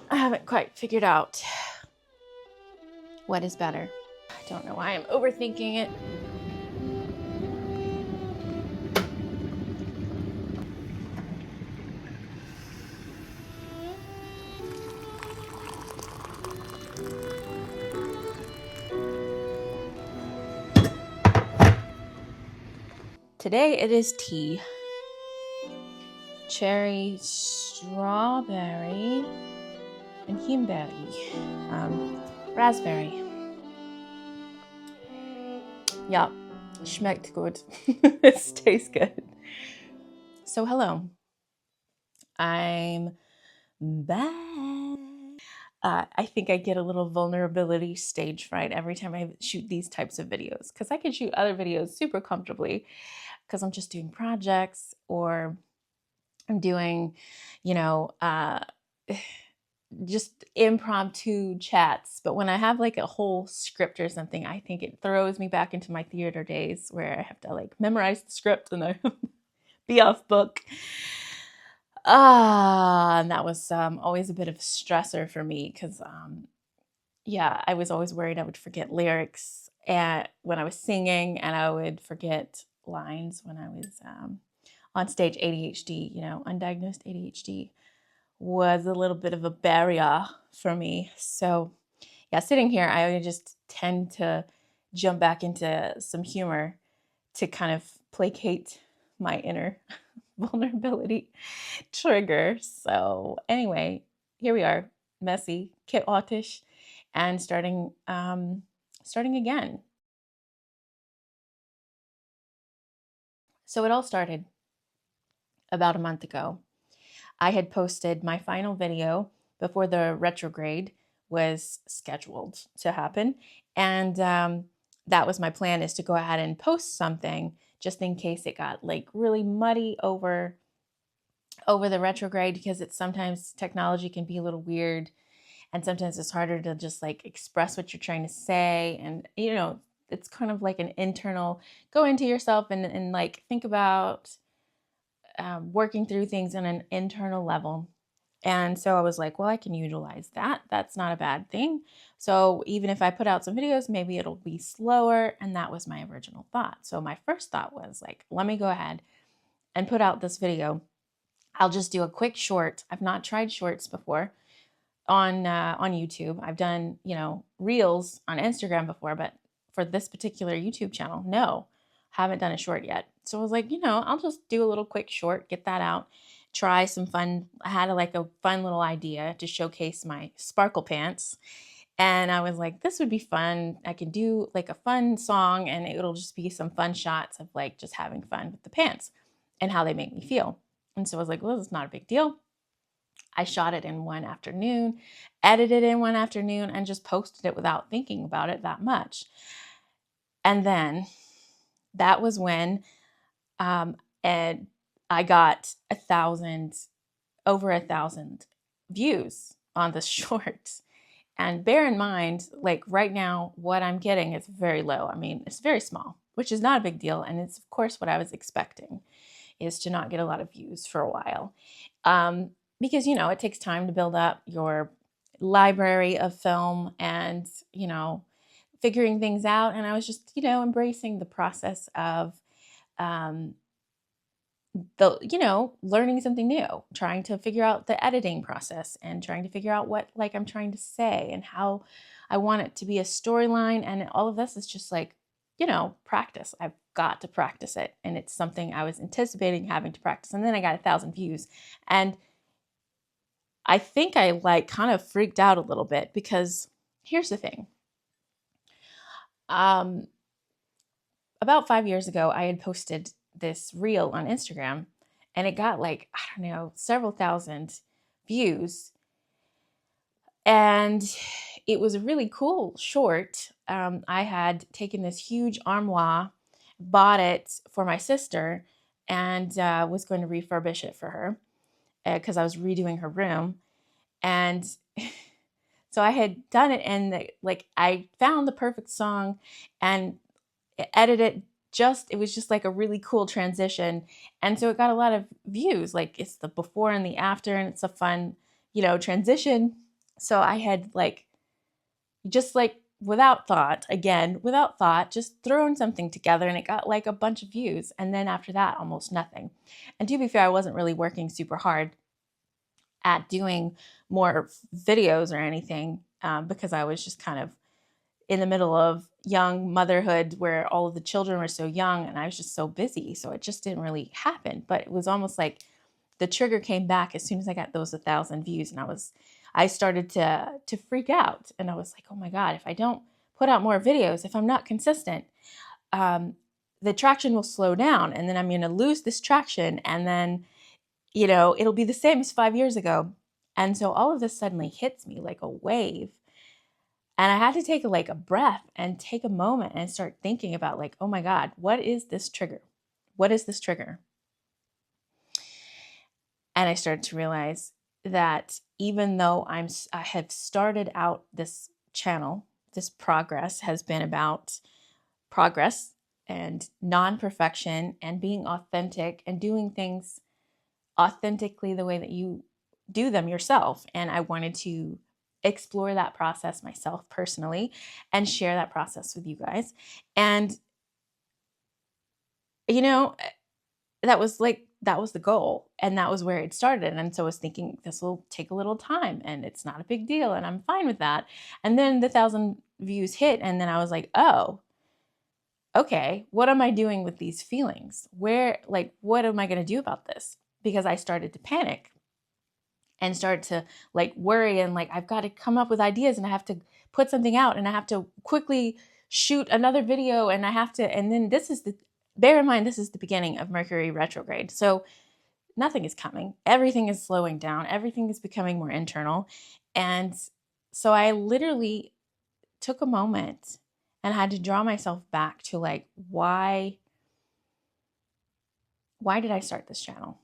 I haven't quite figured out what is better. I don't know why I'm overthinking it. Today it is tea. Cherry, strawberry, and himberry. Raspberry. Ja, schmeckt gut. It tastes good. So hello. I'm back. I think I get a little vulnerability stage fright every time I shoot these types of videos because I can shoot other videos super comfortably because I'm just doing projects or I'm doing, just impromptu chats. But when I have like a whole script or something, I think it throws me back into my theater days where I have to like memorize the script and I be off book. And that was always a bit of a stressor for me because, I was always worried I would forget lyrics when I was singing, and I would forget lines when I was on stage. ADHD, undiagnosed ADHD was a little bit of a barrier for me. So, yeah, sitting here, I would just tend to jump back into some humor to kind of placate my inner vulnerability trigger. So anyway, here we are, messy, chaotish, and starting again. So it all started about a month ago. I had posted my final video before the retrograde was scheduled to happen, and that was my plan, is to go ahead and post something just in case it got like really muddy over the retrograde, because it's sometimes technology can be a little weird and sometimes it's harder to just like express what you're trying to say. And it's kind of like an internal go into yourself and like think about working through things on an internal level. And so I was like, well, I can utilize that. That's not a bad thing. So even if I put out some videos, maybe it'll be slower. And that was my original thought. So my first thought was like, let me go ahead and put out this video. I'll just do a quick short. I've not tried shorts before on YouTube. I've done, reels on Instagram before, but for this particular YouTube channel, no, haven't done a short yet. So I was like, I'll just do a little quick short, get that out, try some fun. I had a fun little idea to showcase my sparkle pants. And I was like, this would be fun. I can do like a fun song and it'll just be some fun shots of like just having fun with the pants and how they make me feel. And so I was like, well, this is not a big deal. I shot it in one afternoon, edited it in one afternoon, and just posted it without thinking about it that much. And then that was when and I got over 1,000 views on the short. And bear in mind, like right now, what I'm getting is very low. I mean, it's very small, which is not a big deal. And it's, of course, what I was expecting, is to not get a lot of views for a while. Because, it takes time to build up your library of film and, figuring things out. And I was just, embracing the process of, learning something new, trying to figure out the editing process and trying to figure out what like I'm trying to say and how I want it to be a storyline. And all of this is just like, practice. I've got to practice it. And it's something I was anticipating having to practice. And then I got 1,000 views. And I think I like kind of freaked out a little bit because here's the thing. About 5 years ago, I had posted this reel on Instagram and it got like, I don't know, several thousand views. And it was a really cool short. I had taken this huge armoire, bought it for my sister, and was going to refurbish it for her because I was redoing her room. And so I had done it, and I found the perfect song and edited it. It was just like a really cool transition. And so it got a lot of views. Like it's the before and the after, and it's a fun, transition So I had like, just like without thought, again, without thought, just thrown something together and it got like a bunch of views. And then after that, almost nothing. And to be fair, I wasn't really working super hard at doing more videos or anything because I was just kind of in the middle of young motherhood where all of the children were so young and I was just so busy. So it just didn't really happen. But it was almost like the trigger came back as soon as I got those 1,000 views, and I started to freak out, and I was like, oh my God, if I don't put out more videos, if I'm not consistent, um, the traction will slow down, and then I'm going to lose this traction, and then it'll be the same as 5 years ago. And so all of this suddenly hits me like a wave, and I had to take like a breath and take a moment and start thinking about like, oh my God, what is this trigger? What is this trigger? And I started to realize that even though I have started out this channel, this progress has been about progress and non-perfection and being authentic and doing things authentically the way that you do them yourself. And I wanted to explore that process myself personally and share that process with you guys. And, you know, that was the goal, and that was where it started. And so I was thinking this will take a little time and it's not a big deal and I'm fine with that. And then the 1,000 views hit, and then I was like, oh, okay, what am I doing with these feelings? What am I going to do about this? Because I started to panic and start to like worry, and like I've got to come up with ideas, and I have to put something out, and I have to quickly shoot another video, and then bear in mind, this is the beginning of Mercury retrograde. So nothing is coming. Everything is slowing down. Everything is becoming more internal. And so I literally took a moment and had to draw myself back to like, why did I start this channel?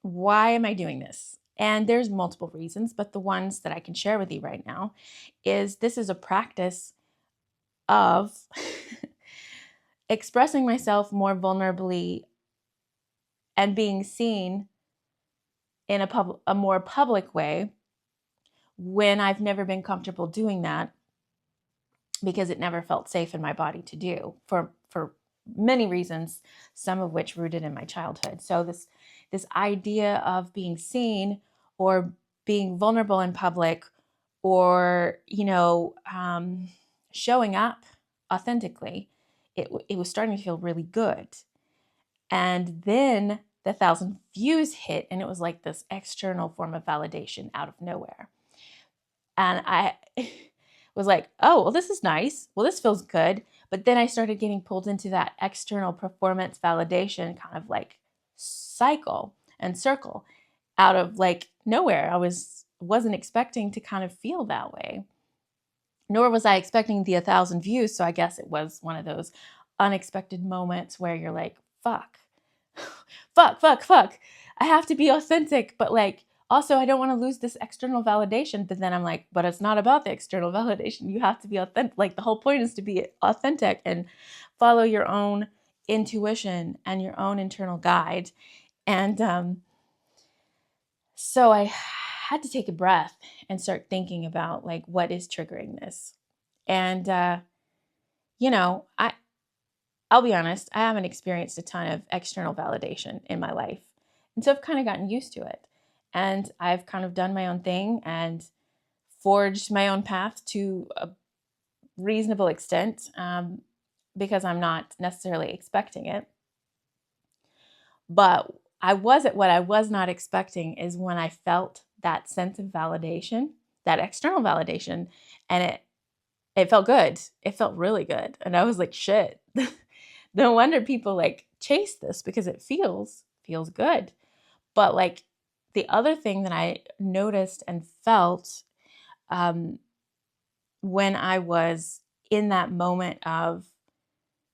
Why am I doing this? And there's multiple reasons, but the ones that I can share with you right now is this is a practice of expressing myself more vulnerably and being seen in a more public way when I've never been comfortable doing that, because it never felt safe in my body to do for many reasons, some of which rooted in my childhood. So this idea of being seen or being vulnerable in public, or showing up authentically, it was starting to feel really good. And then the 1,000 views hit, and it was like this external form of validation out of nowhere. And I was like, oh, well, this is nice. Well, this feels good. But then I started getting pulled into that external performance validation kind of like cycle and circle out of like nowhere. I wasn't expecting to kind of feel that way, nor was I expecting the 1,000 views. So I guess it was one of those unexpected moments where you're like, fuck, fuck. I have to be authentic, but like, also, I don't want to lose this external validation. But then I'm like, but it's not about the external validation. You have to be authentic. Like, the whole point is to be authentic and follow your own intuition and your own internal guide. And so I had to take a breath and start thinking about like, what is triggering this? And, I'll be honest, I haven't experienced a ton of external validation in my life. And so I've kind of gotten used to it. And I've kind of done my own thing and forged my own path to a reasonable extent, because I'm not necessarily expecting it. But what I was not expecting is when I felt that sense of validation, that external validation, and it felt good. It felt really good. And I was like, shit, no wonder people like chase this, because it feels good. But like, the other thing that I noticed and felt when I was in that moment of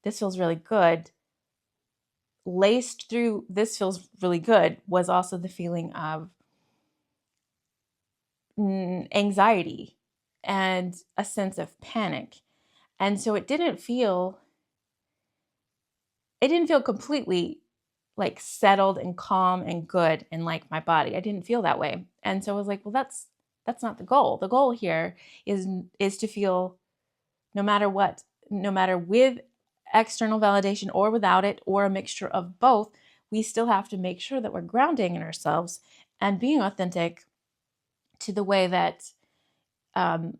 this feels really good, laced through this feels really good, was also the feeling of anxiety and a sense of panic. And so it didn't feel completely like settled and calm and good in like my body. I didn't feel that way. And so I was like, well, that's That's not the goal. The goal here is to feel, no matter what, no matter with external validation or without it, or a mixture of both, we still have to make sure that we're grounding in ourselves and being authentic to the way that being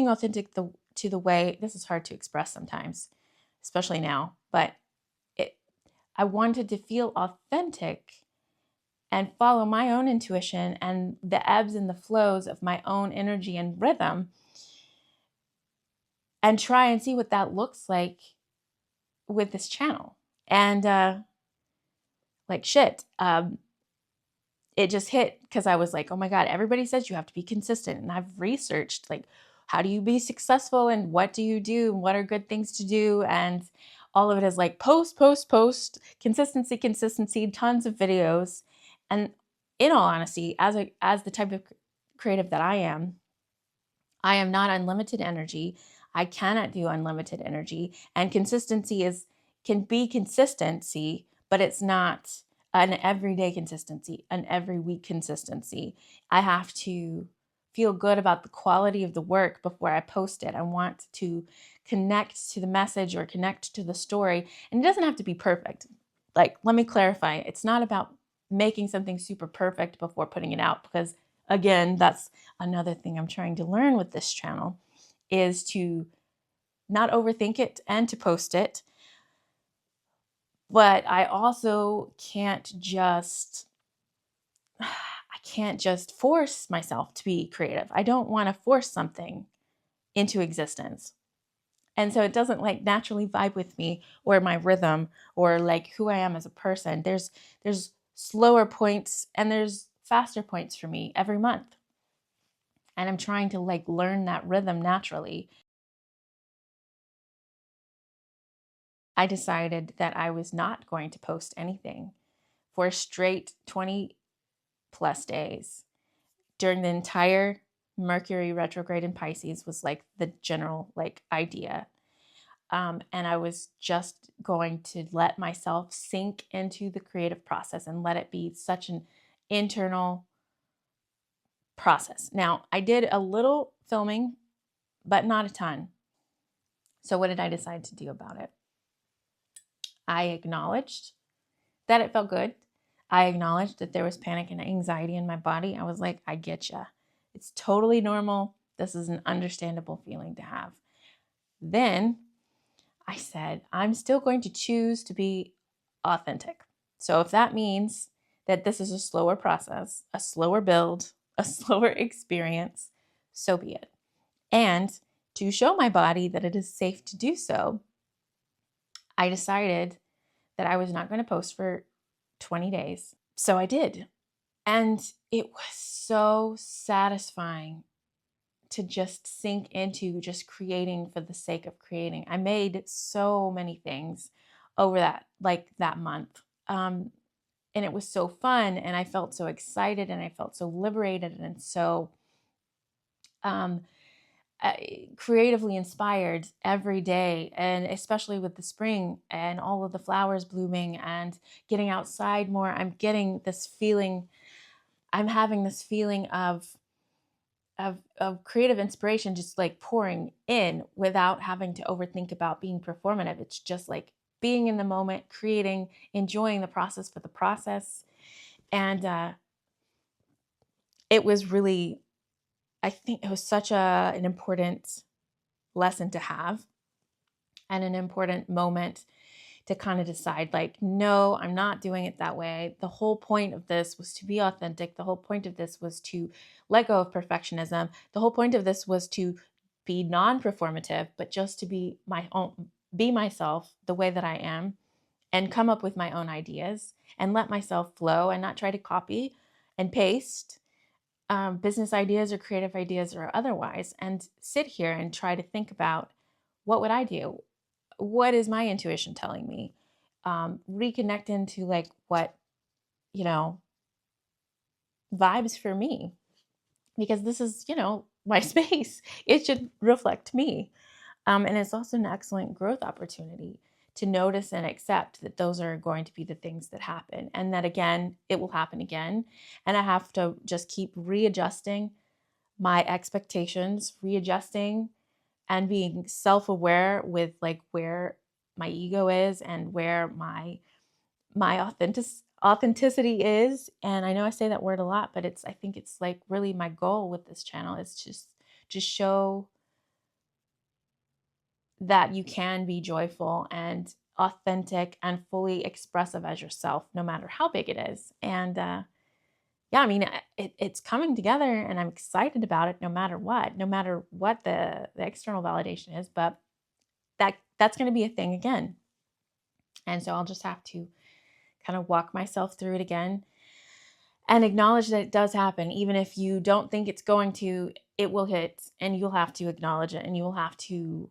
authentic to the way, this is hard to express sometimes, especially now, but I wanted to feel authentic and follow my own intuition and the ebbs and the flows of my own energy and rhythm, and try and see what that looks like with this channel. And it just hit, because I was like, oh my God, everybody says you have to be consistent. And I've researched, like, how do you be successful and what do you do? And what are good things to do? And all of it is like post, consistency, tons of videos. And in all honesty, as the type of creative that I am not unlimited energy. I cannot do unlimited energy. And consistency can be consistency, but it's not an everyday consistency, an every week consistency. I have to feel good about the quality of the work before I post it. I want to connect to the message or connect to the story. And it doesn't have to be perfect. Like, let me clarify. It's not about making something super perfect before putting it out, because again, that's another thing I'm trying to learn with this channel, is to not overthink it and to post it. But I also can't just force myself to be creative. I don't want to force something into existence. And so it doesn't like naturally vibe with me or my rhythm or like who I am as a person. There's slower points and there's faster points for me every month. And I'm trying to like learn that rhythm naturally. I decided that I was not going to post anything for a straight 20 plus days. During the entire Mercury retrograde in Pisces was like the general like idea. And I was just going to let myself sink into the creative process and let it be such an internal process. Now, I did a little filming, but not a ton. So what did I decide to do about it? I acknowledged that it felt good. I acknowledged that there was panic and anxiety in my body. I was like, I get ya. It's totally normal. This is an understandable feeling to have. Then I said, I'm still going to choose to be authentic. So if that means that this is a slower process, a slower build, a slower experience, so be it. And to show my body that it is safe to do so, I decided that I was not going to post for 20 days. So I did. And it was so satisfying to just sink into just creating for the sake of creating. I made so many things over that month. And it was so fun, and I felt so excited, and I felt so liberated, and so creatively inspired every day. And especially with the spring and all of the flowers blooming and getting outside more, I'm having this feeling of creative inspiration just like pouring in without having to overthink about being performative. It's just like being in the moment, creating, enjoying the process for the process. And it was really, I think it was such an important lesson to have, and an important moment to kind of decide, like, no, I'm not doing it that way. The whole point of this was to be authentic. The whole point of this was to let go of perfectionism. The whole point of this was to be non-performative, but just to be be myself the way that I am, and come up with my own ideas and let myself flow and not try to copy and paste business ideas or creative ideas or otherwise, and sit here and try to think about, what would I do? What is my intuition telling me? Reconnect into like what, vibes for me, because this is, my space. It should reflect me. And it's also an excellent growth opportunity to notice and accept that those are going to be the things that happen, and that again, it will happen again. And I have to just keep readjusting my expectations, readjusting and being self-aware with like where my ego is and where my authenticity is. And I know I say that word a lot, but I think it's like really my goal with this channel is just show that you can be joyful and authentic and fully expressive as yourself, no matter how big it is. And yeah, I mean, it's coming together, and I'm excited about it, no matter what the external validation is. But that's going to be a thing again, and so I'll just have to kind of walk myself through it again and acknowledge that it does happen. Even if you don't think it's going to, it will hit, and you'll have to acknowledge it, and you will have to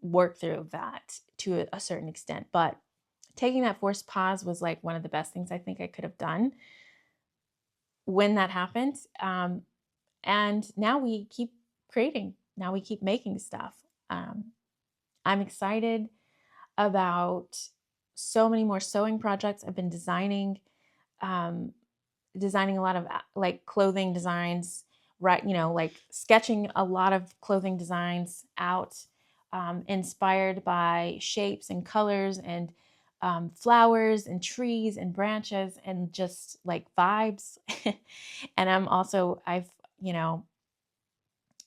work through that to a certain extent. But taking that forced pause was like one of the best things I think I could have done when that happened. And now we keep creating. Now we keep making stuff. I'm excited about so many more sewing projects. I've been designing a lot of like clothing designs, right? Like sketching a lot of clothing designs out, inspired by shapes and colors and flowers and trees and branches and just like vibes. And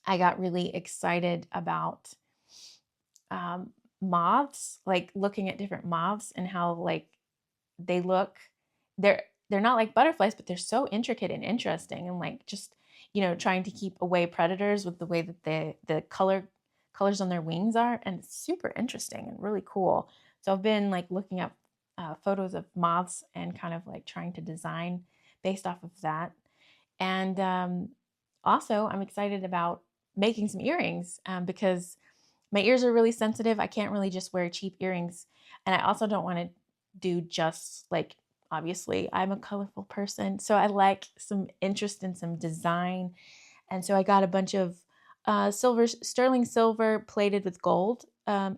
I got really excited about moths, like looking at different moths and how like they look. They're not like butterflies, but they're so intricate and interesting, and like just trying to keep away predators with the way that the colors on their wings are, and it's super interesting and really cool. So I've been like looking at photos of moths and kind of like trying to design based off of that. And also, I'm excited about making some earrings because my ears are really sensitive. I can't really just wear cheap earrings. And I also don't want to do just like, obviously, I'm a colorful person. So I like some interest in some design. And so I got a bunch of sterling silver plated with gold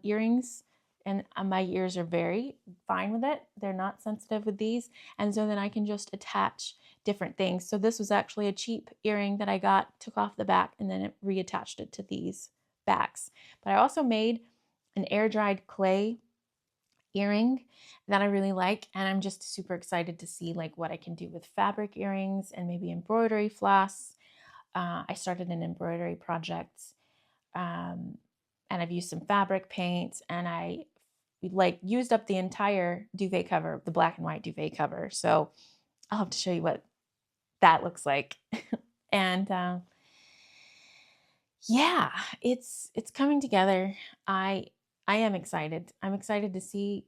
earrings. And my ears are very fine with it. They're not sensitive with these. And so then I can just attach different things. So this was actually a cheap earring that I got, took off the back, and then it reattached it to these backs. But I also made an air dried clay earring that I really like, and I'm just super excited to see like what I can do with fabric earrings and maybe embroidery floss. I started an embroidery project, and I've used some fabric paint, and I like used up the entire duvet cover, the black and white duvet cover. So I'll have to show you what that looks like. And yeah, it's coming together. I am excited. I'm excited to see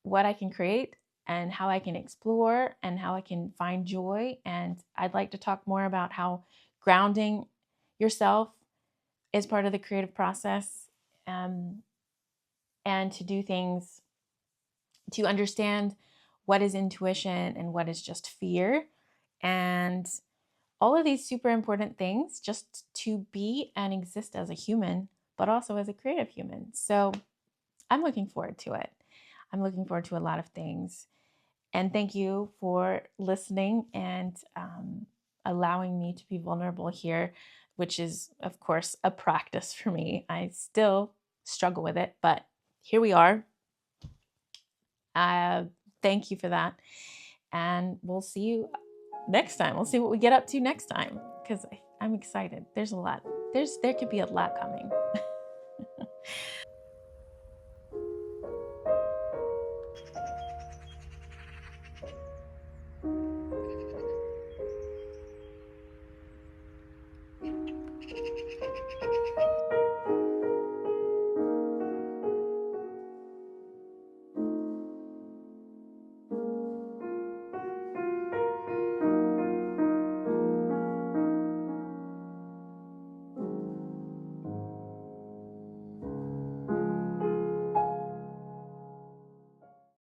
what I can create and how I can explore and how I can find joy. And I'd like to talk more about how grounding yourself is part of the creative process, and to do things to understand what is intuition and what is just fear, and all of these super important things just to be and exist as a human, but also as a creative human. So I'm looking forward to it. I'm looking forward to a lot of things. And thank you for listening and allowing me to be vulnerable here, which is, of course, a practice for me. I still struggle with it, but here we are. Thank you for that. And we'll see you next time. We'll see what we get up to next time, because I'm excited. There's a lot. There could be a lot coming.